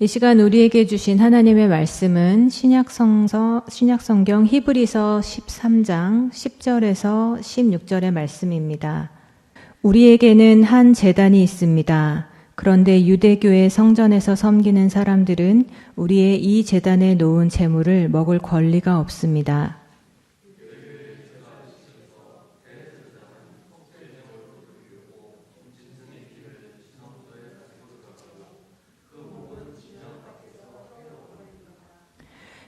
이 시간 우리에게 주신 하나님의 말씀은 신약성경 히브리서 13장 10절에서 16절의 말씀입니다. 우리에게는 한 제단이 있습니다. 그런데 유대교의 성전에서 섬기는 사람들은 우리의 이 제단에 놓은 제물을 먹을 권리가 없습니다.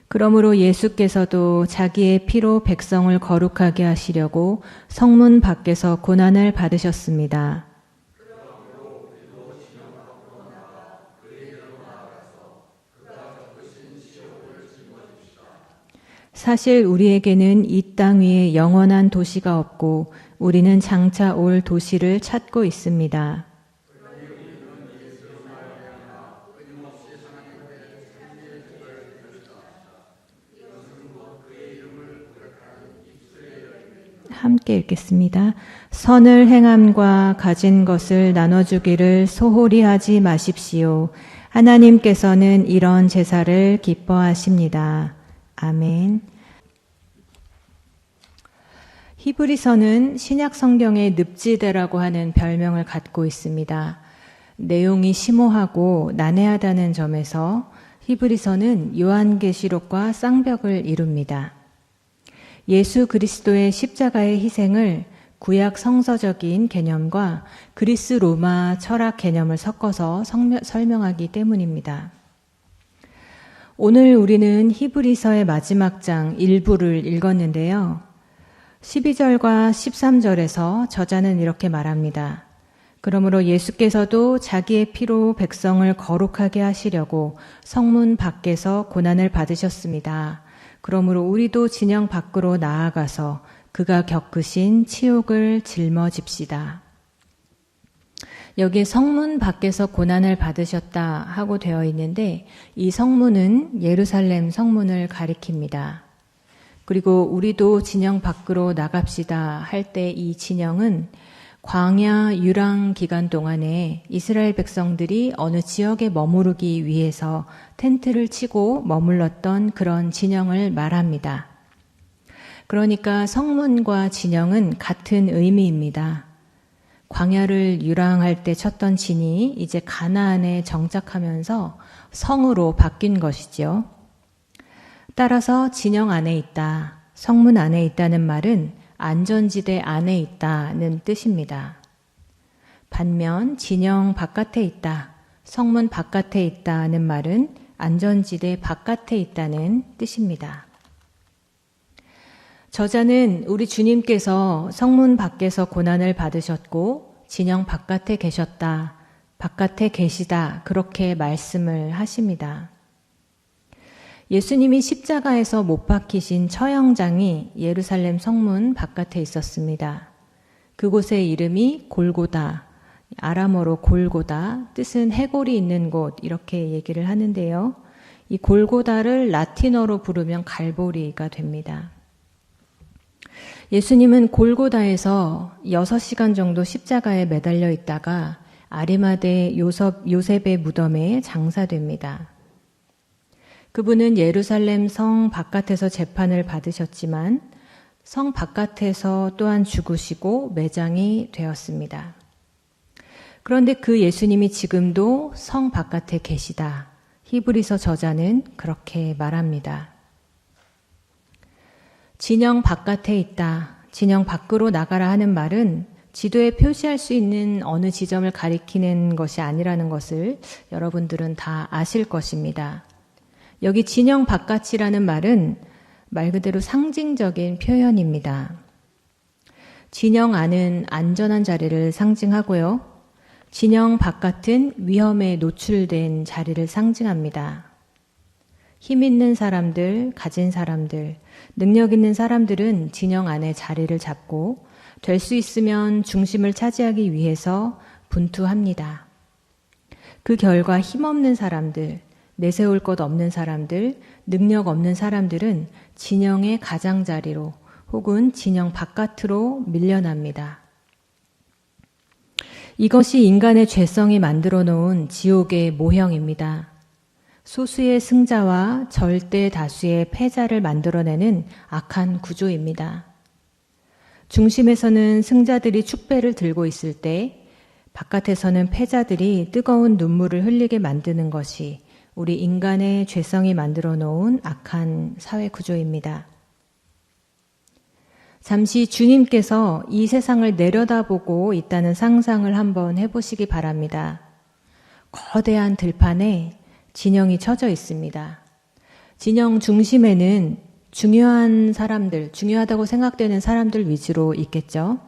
그러므로 예수께서도 자기의 피로 백성을 거룩하게 하시려고 성문 밖에서 고난을 받으셨습니다. 사실 우리에게는 이 땅 위에 영원한 도시가 없고 우리는 장차 올 도시를 찾고 있습니다. 함께 읽겠습니다. 선을 행함과 가진 것을 나눠주기를 소홀히 하지 마십시오. 하나님께서는 이런 제사를 기뻐하십니다. 아멘. 히브리서는 신약 성경의 늪지대라고 하는 별명을 갖고 있습니다. 내용이 심오하고 난해하다는 점에서 히브리서는 요한계시록과 쌍벽을 이룹니다. 예수 그리스도의 십자가의 희생을 구약 성서적인 개념과 그리스 로마 철학 개념을 섞어서 설명하기 때문입니다. 오늘 우리는 히브리서의 마지막 장 일부를 읽었는데요. 12절과 13절에서 저자는 이렇게 말합니다. 그러므로 예수께서도 자기의 피로 백성을 거룩하게 하시려고 성문 밖에서 고난을 받으셨습니다. 그러므로 우리도 진영 밖으로 나아가서 그가 겪으신 치욕을 짊어집시다. 여기에 성문 밖에서 고난을 받으셨다 하고 되어 있는데 이 성문은 예루살렘 성문을 가리킵니다. 그리고 우리도 진영 밖으로 나갑시다 할 때 이 진영은 광야 유랑 기간 동안에 이스라엘 백성들이 어느 지역에 머무르기 위해서 텐트를 치고 머물렀던 그런 진영을 말합니다. 그러니까 성문과 진영은 같은 의미입니다. 광야를 유랑할 때 쳤던 진이 이제 가나안에 정착하면서 성으로 바뀐 것이죠. 따라서 진영 안에 있다, 성문 안에 있다는 말은 안전지대 안에 있다는 뜻입니다. 반면 진영 바깥에 있다, 성문 바깥에 있다는 말은 안전지대 바깥에 있다는 뜻입니다. 저자는 우리 주님께서 성문 밖에서 고난을 받으셨고 진영 바깥에 계셨다, 바깥에 계시다 그렇게 말씀을 하십니다. 예수님이 십자가에서 못 박히신 처형장이 예루살렘 성문 바깥에 있었습니다. 그곳의 이름이 골고다, 아람어로 골고다, 뜻은 해골이 있는 곳 이렇게 얘기를 하는데요. 이 골고다를 라틴어로 부르면 갈보리가 됩니다. 예수님은 골고다에서 6시간 정도 십자가에 매달려 있다가 아리마대 요셉의 무덤에 장사됩니다. 그분은 예루살렘 성 바깥에서 재판을 받으셨지만 성 바깥에서 또한 죽으시고 매장이 되었습니다. 그런데 그 예수님이 지금도 성 바깥에 계시다. 히브리서 저자는 그렇게 말합니다. 진영 바깥에 있다, 진영 밖으로 나가라 하는 말은 지도에 표시할 수 있는 어느 지점을 가리키는 것이 아니라는 것을 여러분들은 다 아실 것입니다. 여기 진영 바깥이라는 말은 말 그대로 상징적인 표현입니다. 진영 안은 안전한 자리를 상징하고요. 진영 바깥은 위험에 노출된 자리를 상징합니다. 힘 있는 사람들, 가진 사람들, 능력 있는 사람들은 진영 안에 자리를 잡고 될 수 있으면 중심을 차지하기 위해서 분투합니다. 그 결과 힘없는 사람들, 내세울 것 없는 사람들, 능력 없는 사람들은 진영의 가장자리로 혹은 진영 바깥으로 밀려납니다. 이것이 인간의 죄성이 만들어 놓은 지옥의 모형입니다. 소수의 승자와 절대 다수의 패자를 만들어내는 악한 구조입니다. 중심에서는 승자들이 축배를 들고 있을 때 바깥에서는 패자들이 뜨거운 눈물을 흘리게 만드는 것이 우리 인간의 죄성이 만들어 놓은 악한 사회 구조입니다. 잠시 주님께서 이 세상을 내려다보고 있다는 상상을 한번 해보시기 바랍니다. 거대한 들판에 진영이 쳐져 있습니다. 진영 중심에는 중요한 사람들, 중요하다고 생각되는 사람들 위주로 있겠죠.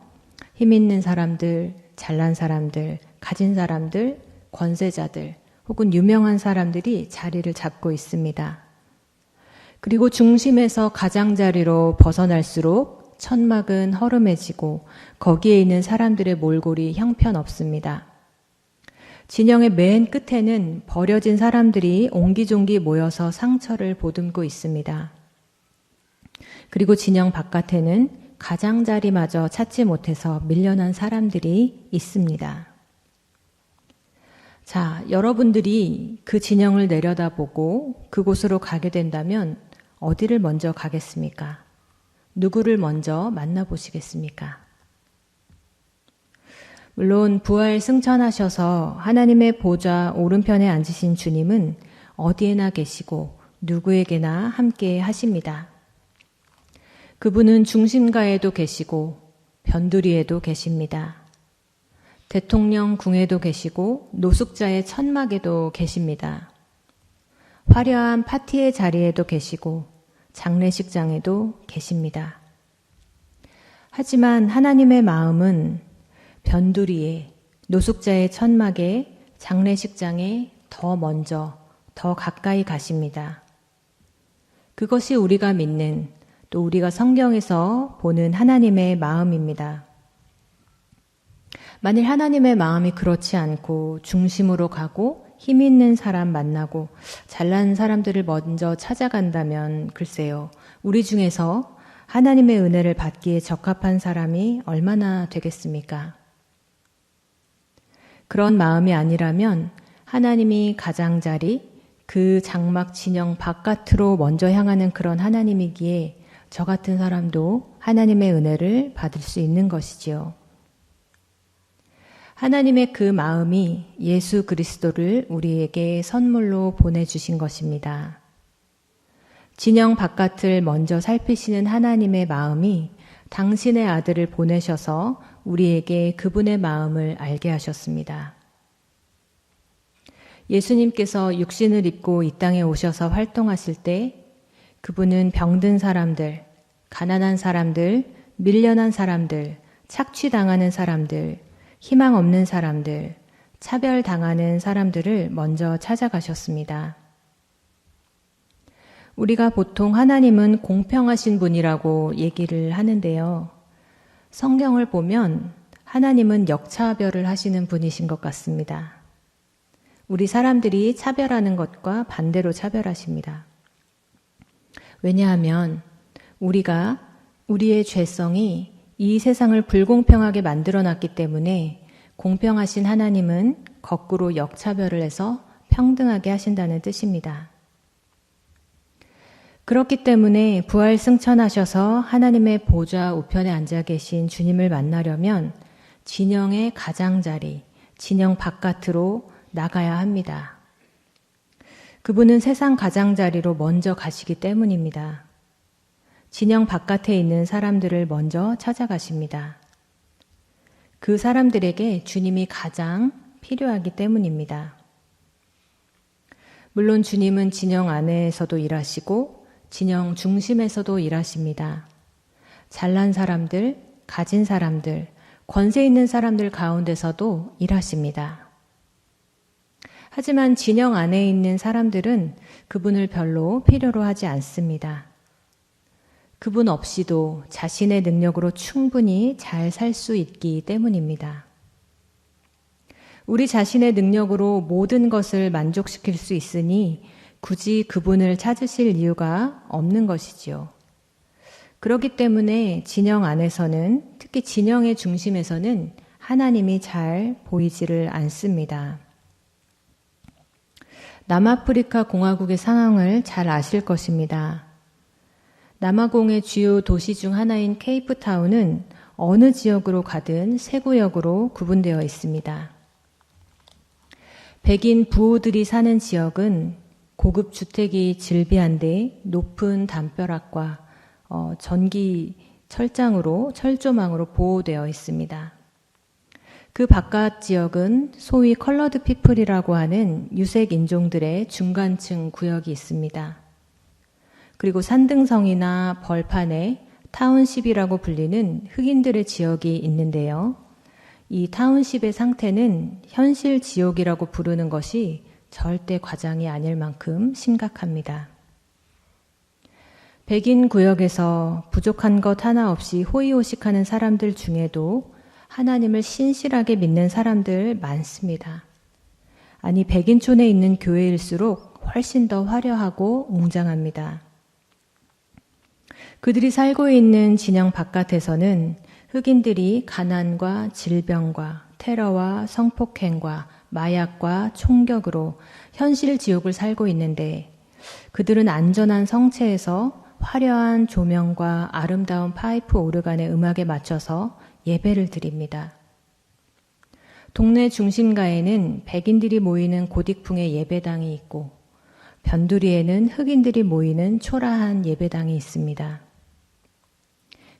힘 있는 사람들, 잘난 사람들, 가진 사람들, 권세자들, 혹은 유명한 사람들이 자리를 잡고 있습니다. 그리고 중심에서 가장자리로 벗어날수록 천막은 허름해지고 거기에 있는 사람들의 몰골이 형편없습니다. 진영의 맨 끝에는 버려진 사람들이 옹기종기 모여서 상처를 보듬고 있습니다. 그리고 진영 바깥에는 가장자리마저 찾지 못해서 밀려난 사람들이 있습니다. 자, 여러분들이 그 진영을 내려다보고 그곳으로 가게 된다면 어디를 먼저 가겠습니까? 누구를 먼저 만나보시겠습니까? 물론 부활 승천하셔서 하나님의 보좌 오른편에 앉으신 주님은 어디에나 계시고 누구에게나 함께 하십니다. 그분은 중심가에도 계시고 변두리에도 계십니다. 대통령 궁에도 계시고 노숙자의 천막에도 계십니다. 화려한 파티의 자리에도 계시고 장례식장에도 계십니다. 하지만 하나님의 마음은 변두리에, 노숙자의 천막에, 장례식장에 더 먼저, 더 가까이 가십니다. 그것이 우리가 믿는, 또 우리가 성경에서 보는 하나님의 마음입니다. 만일 하나님의 마음이 그렇지 않고 중심으로 가고 힘 있는 사람 만나고 잘난 사람들을 먼저 찾아간다면 글쎄요, 우리 중에서 하나님의 은혜를 받기에 적합한 사람이 얼마나 되겠습니까? 그런 마음이 아니라면 하나님이 가장자리, 그 장막 진영 바깥으로 먼저 향하는 그런 하나님이기에 저 같은 사람도 하나님의 은혜를 받을 수 있는 것이지요. 하나님의 그 마음이 예수 그리스도를 우리에게 선물로 보내주신 것입니다. 진영 바깥을 먼저 살피시는 하나님의 마음이 당신의 아들을 보내셔서 우리에게 그분의 마음을 알게 하셨습니다. 예수님께서 육신을 입고 이 땅에 오셔서 활동하실 때 그분은 병든 사람들, 가난한 사람들, 밀려난 사람들, 착취당하는 사람들, 희망 없는 사람들, 차별당하는 사람들을 먼저 찾아가셨습니다. 우리가 보통 하나님은 공평하신 분이라고 얘기를 하는데요. 성경을 보면 하나님은 역차별을 하시는 분이신 것 같습니다. 우리 사람들이 차별하는 것과 반대로 차별하십니다. 왜냐하면 우리가 우리의 죄성이 이 세상을 불공평하게 만들어놨기 때문에 공평하신 하나님은 거꾸로 역차별을 해서 평등하게 하신다는 뜻입니다. 그렇기 때문에 부활 승천하셔서 하나님의 보좌 우편에 앉아 계신 주님을 만나려면 진영의 가장자리, 진영 바깥으로 나가야 합니다. 그분은 세상 가장자리로 먼저 가시기 때문입니다. 진영 바깥에 있는 사람들을 먼저 찾아가십니다. 그 사람들에게 주님이 가장 필요하기 때문입니다. 물론 주님은 진영 안에서도 일하시고 진영 중심에서도 일하십니다. 잘난 사람들, 가진 사람들, 권세 있는 사람들 가운데서도 일하십니다. 하지만 진영 안에 있는 사람들은 그분을 별로 필요로 하지 않습니다. 그분 없이도 자신의 능력으로 충분히 잘 살 수 있기 때문입니다. 우리 자신의 능력으로 모든 것을 만족시킬 수 있으니 굳이 그분을 찾으실 이유가 없는 것이지요. 그렇기 때문에 진영 안에서는, 특히 진영의 중심에서는 하나님이 잘 보이지를 않습니다. 남아프리카 공화국의 상황을 잘 아실 것입니다. 남아공의 주요 도시 중 하나인 케이프타운은 어느 지역으로 가든 세 구역으로 구분되어 있습니다. 백인 부호들이 사는 지역은 고급 주택이 즐비한데 높은 담벼락과 전기 철조망으로 보호되어 있습니다. 그 바깥 지역은 소위 컬러드 피플이라고 하는 유색 인종들의 중간층 구역이 있습니다. 그리고 산등성이나 벌판에 타운십이라고 불리는 흑인들의 지역이 있는데요. 이 타운십의 상태는 현실 지옥이라고 부르는 것이 절대 과장이 아닐 만큼 심각합니다. 백인 구역에서 부족한 것 하나 없이 호의호식하는 사람들 중에도 하나님을 신실하게 믿는 사람들 많습니다. 아니, 백인촌에 있는 교회일수록 훨씬 더 화려하고 웅장합니다. 그들이 살고 있는 진영 바깥에서는 흑인들이 가난과 질병과 테러와 성폭행과 마약과 총격으로 현실 지옥을 살고 있는데 그들은 안전한 성체에서 화려한 조명과 아름다운 파이프 오르간의 음악에 맞춰서 예배를 드립니다. 동네 중심가에는 백인들이 모이는 고딕풍의 예배당이 있고 변두리에는 흑인들이 모이는 초라한 예배당이 있습니다.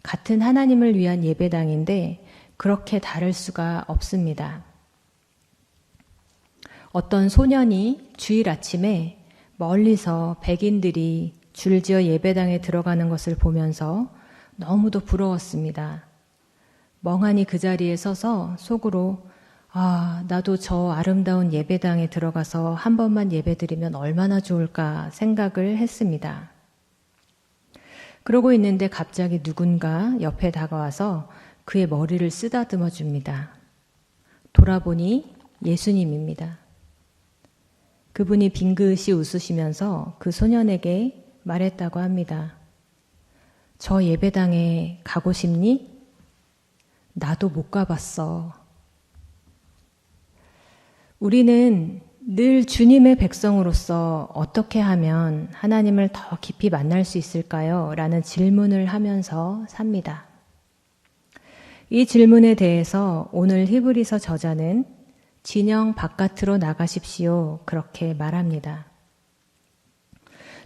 같은 하나님을 위한 예배당인데 그렇게 다를 수가 없습니다. 어떤 소년이 주일 아침에 멀리서 백인들이 줄지어 예배당에 들어가는 것을 보면서 너무도 부러웠습니다. 멍하니 그 자리에 서서 속으로 나도 저 아름다운 예배당에 들어가서 한 번만 예배드리면 얼마나 좋을까 생각을 했습니다. 그러고 있는데 갑자기 누군가 옆에 다가와서 그의 머리를 쓰다듬어 줍니다. 돌아보니 예수님입니다. 그분이 빙긋이 웃으시면서 그 소년에게 말했다고 합니다. 저 예배당에 가고 싶니? 나도 못 가봤어. 우리는 늘 주님의 백성으로서 어떻게 하면 하나님을 더 깊이 만날 수 있을까요? 라는 질문을 하면서 삽니다. 이 질문에 대해서 오늘 히브리서 저자는 진영 바깥으로 나가십시오. 그렇게 말합니다.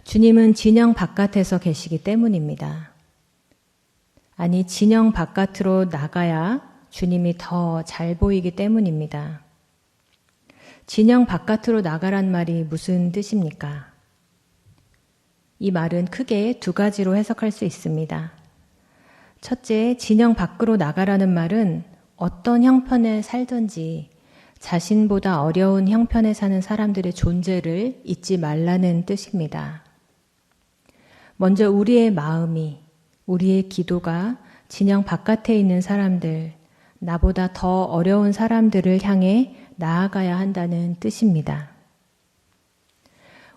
주님은 진영 바깥에서 계시기 때문입니다. 아니, 진영 바깥으로 나가야 주님이 더 잘 보이기 때문입니다. 진영 바깥으로 나가란 말이 무슨 뜻입니까? 이 말은 크게 두 가지로 해석할 수 있습니다. 첫째, 진영 밖으로 나가라는 말은 어떤 형편에 살든지 자신보다 어려운 형편에 사는 사람들의 존재를 잊지 말라는 뜻입니다. 먼저 우리의 마음이, 우리의 기도가 진영 바깥에 있는 사람들, 나보다 더 어려운 사람들을 향해 나아가야 한다는 뜻입니다.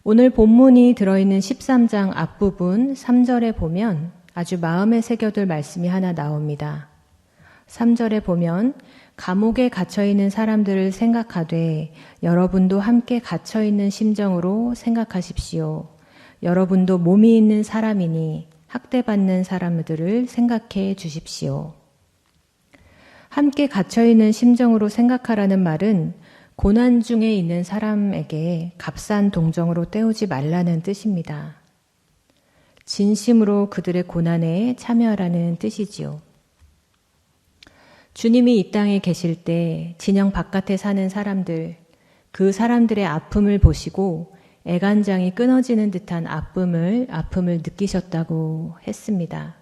오늘 본문이 들어있는 13장 앞부분 3절에 보면 아주 마음에 새겨둘 말씀이 하나 나옵니다. 3절에 보면 감옥에 갇혀있는 사람들을 생각하되 여러분도 함께 갇혀있는 심정으로 생각하십시오. 여러분도 몸이 있는 사람이니 학대받는 사람들을 생각해 주십시오. 함께 갇혀있는 심정으로 생각하라는 말은 고난 중에 있는 사람에게 값싼 동정으로 때우지 말라는 뜻입니다. 진심으로 그들의 고난에 참여하라는 뜻이지요. 주님이 이 땅에 계실 때 진영 바깥에 사는 사람들, 그 사람들의 아픔을 보시고 애간장이 끊어지는 듯한 아픔을 느끼셨다고 했습니다.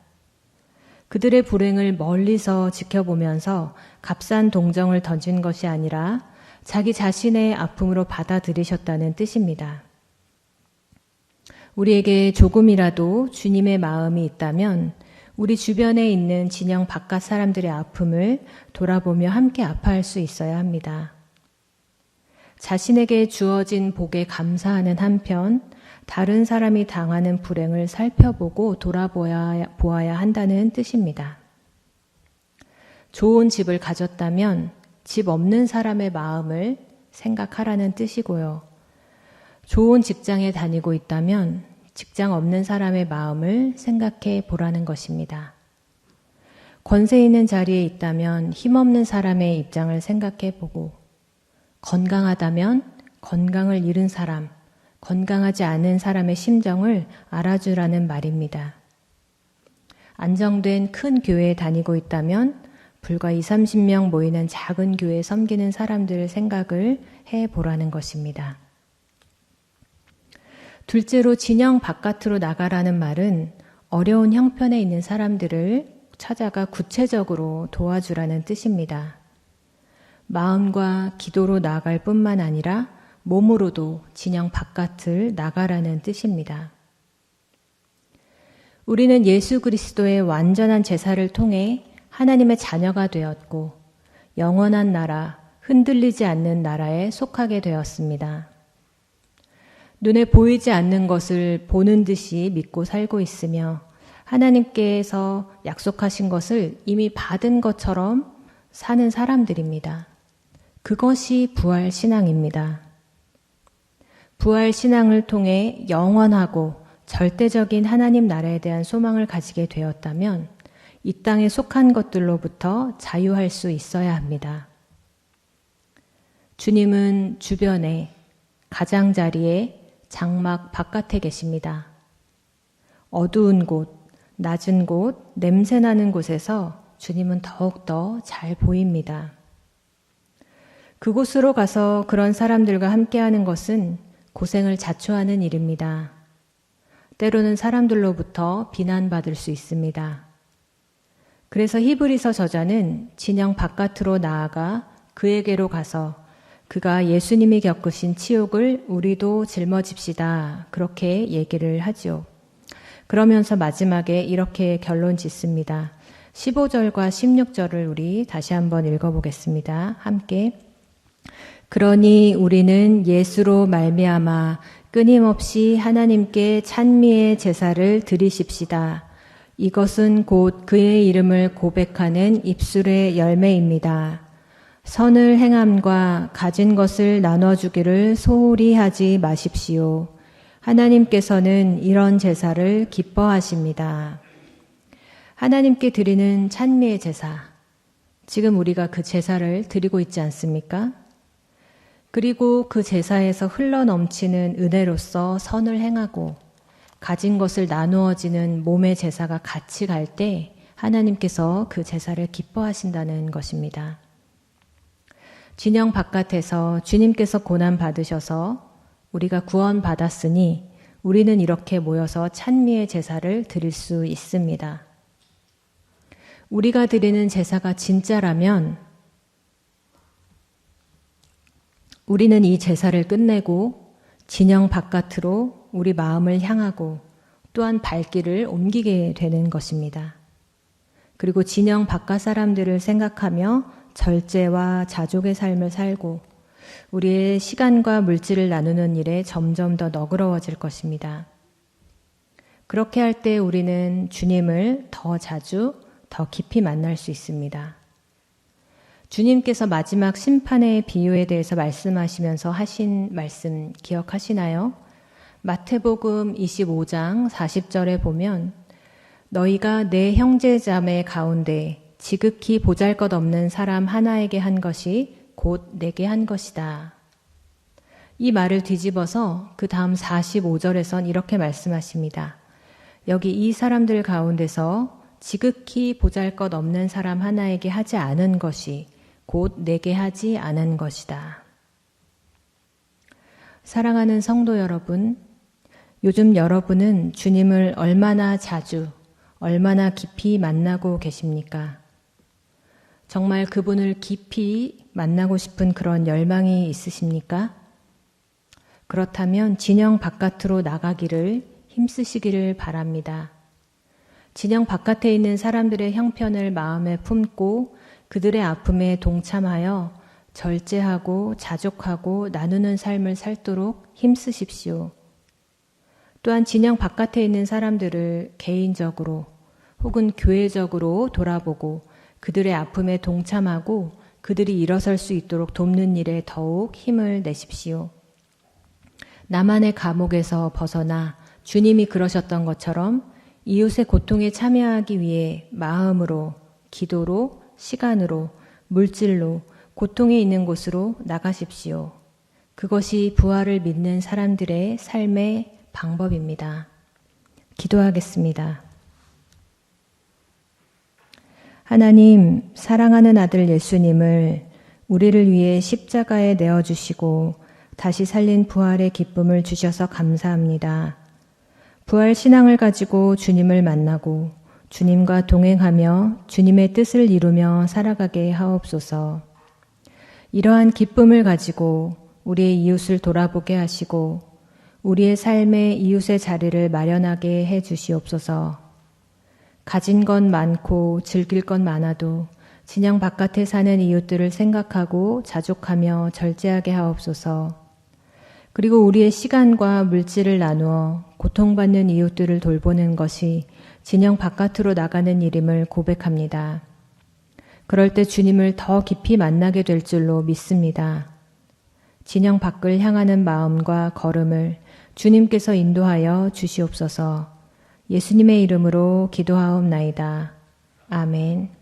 그들의 불행을 멀리서 지켜보면서 값싼 동정을 던진 것이 아니라 자기 자신의 아픔으로 받아들이셨다는 뜻입니다. 우리에게 조금이라도 주님의 마음이 있다면 우리 주변에 있는 진영 바깥 사람들의 아픔을 돌아보며 함께 아파할 수 있어야 합니다. 자신에게 주어진 복에 감사하는 한편 다른 사람이 당하는 불행을 살펴보고 돌아보아야 한다는 뜻입니다. 좋은 집을 가졌다면 집 없는 사람의 마음을 생각하라는 뜻이고요. 좋은 직장에 다니고 있다면 직장 없는 사람의 마음을 생각해 보라는 것입니다. 권세 있는 자리에 있다면 힘없는 사람의 입장을 생각해 보고, 건강하다면 건강을 잃은 사람, 건강하지 않은 사람의 심정을 알아주라는 말입니다. 안정된 큰 교회에 다니고 있다면 불과 20-30명 모이는 작은 교회에 섬기는 사람들 생각을 해보라는 것입니다. 둘째로 진영 바깥으로 나가라는 말은 어려운 형편에 있는 사람들을 찾아가 구체적으로 도와주라는 뜻입니다. 마음과 기도로 나아갈 뿐만 아니라 몸으로도 진영 바깥을 나가라는 뜻입니다. 우리는 예수 그리스도의 완전한 제사를 통해 하나님의 자녀가 되었고 영원한 나라, 흔들리지 않는 나라에 속하게 되었습니다. 눈에 보이지 않는 것을 보는 듯이 믿고 살고 있으며 하나님께서 약속하신 것을 이미 받은 것처럼 사는 사람들입니다. 그것이 부활 신앙입니다. 부활 신앙을 통해 영원하고 절대적인 하나님 나라에 대한 소망을 가지게 되었다면 이 땅에 속한 것들로부터 자유할 수 있어야 합니다. 주님은 주변에, 가장자리에, 장막 바깥에 계십니다. 어두운 곳, 낮은 곳, 냄새나는 곳에서 주님은 더욱더 잘 보입니다. 그곳으로 가서 그런 사람들과 함께하는 것은 고생을 자초하는 일입니다. 때로는 사람들로부터 비난받을 수 있습니다. 그래서 히브리서 저자는 진영 바깥으로 나아가 그에게로 가서 그가 예수님이 겪으신 치욕을 우리도 짊어집시다. 그렇게 얘기를 하죠. 그러면서 마지막에 이렇게 결론 짓습니다. 15절과 16절을 우리 다시 한번 읽어보겠습니다. 함께. 그러니 우리는 예수로 말미암아 끊임없이 하나님께 찬미의 제사를 드리십시다. 이것은 곧 그의 이름을 고백하는 입술의 열매입니다. 선을 행함과 가진 것을 나눠주기를 소홀히 하지 마십시오. 하나님께서는 이런 제사를 기뻐하십니다. 하나님께 드리는 찬미의 제사. 지금 우리가 그 제사를 드리고 있지 않습니까? 그리고 그 제사에서 흘러넘치는 은혜로서 선을 행하고 가진 것을 나누어지는 몸의 제사가 같이 갈 때 하나님께서 그 제사를 기뻐하신다는 것입니다. 진영 바깥에서 주님께서 고난 받으셔서 우리가 구원 받았으니 우리는 이렇게 모여서 찬미의 제사를 드릴 수 있습니다. 우리가 드리는 제사가 진짜라면 우리는 이 제사를 끝내고 진영 바깥으로 우리 마음을 향하고 또한 발길을 옮기게 되는 것입니다. 그리고 진영 바깥 사람들을 생각하며 절제와 자족의 삶을 살고 우리의 시간과 물질을 나누는 일에 점점 더 너그러워질 것입니다. 그렇게 할 때 우리는 주님을 더 자주, 더 깊이 만날 수 있습니다. 주님께서 마지막 심판의 비유에 대해서 말씀하시면서 하신 말씀 기억하시나요? 마태복음 25장 40절에 보면 너희가 내 형제자매 가운데 지극히 보잘것없는 사람 하나에게 한 것이 곧 내게 한 것이다. 이 말을 뒤집어서 그 다음 45절에선 이렇게 말씀하십니다. 여기 이 사람들 가운데서 지극히 보잘것없는 사람 하나에게 하지 않은 것이 곧 내게 하지 않은 것이다. 사랑하는 성도 여러분, 요즘 여러분은 주님을 얼마나 자주, 얼마나 깊이 만나고 계십니까? 정말 그분을 깊이 만나고 싶은 그런 열망이 있으십니까? 그렇다면 진영 바깥으로 나가기를 힘쓰시기를 바랍니다. 진영 바깥에 있는 사람들의 형편을 마음에 품고 그들의 아픔에 동참하여 절제하고 자족하고 나누는 삶을 살도록 힘쓰십시오. 또한 진영 바깥에 있는 사람들을 개인적으로 혹은 교회적으로 돌아보고 그들의 아픔에 동참하고 그들이 일어설 수 있도록 돕는 일에 더욱 힘을 내십시오. 나만의 감옥에서 벗어나 주님이 그러셨던 것처럼 이웃의 고통에 참여하기 위해 마음으로, 기도로, 시간으로, 물질로, 고통에 있는 곳으로 나가십시오. 그것이 부활을 믿는 사람들의 삶의 방법입니다. 기도하겠습니다. 하나님, 사랑하는 아들 예수님을 우리를 위해 십자가에 내어주시고 다시 살린 부활의 기쁨을 주셔서 감사합니다. 부활 신앙을 가지고 주님을 만나고 주님과 동행하며 주님의 뜻을 이루며 살아가게 하옵소서. 이러한 기쁨을 가지고 우리의 이웃을 돌아보게 하시고 우리의 삶에 이웃의 자리를 마련하게 해 주시옵소서. 가진 건 많고 즐길 건 많아도 진영 바깥에 사는 이웃들을 생각하고 자족하며 절제하게 하옵소서. 그리고 우리의 시간과 물질을 나누어 고통받는 이웃들을 돌보는 것이 진영 바깥으로 나가는 일임을 고백합니다. 그럴 때 주님을 더 깊이 만나게 될 줄로 믿습니다. 진영 밖을 향하는 마음과 걸음을 주님께서 인도하여 주시옵소서. 예수님의 이름으로 기도하옵나이다. 아멘.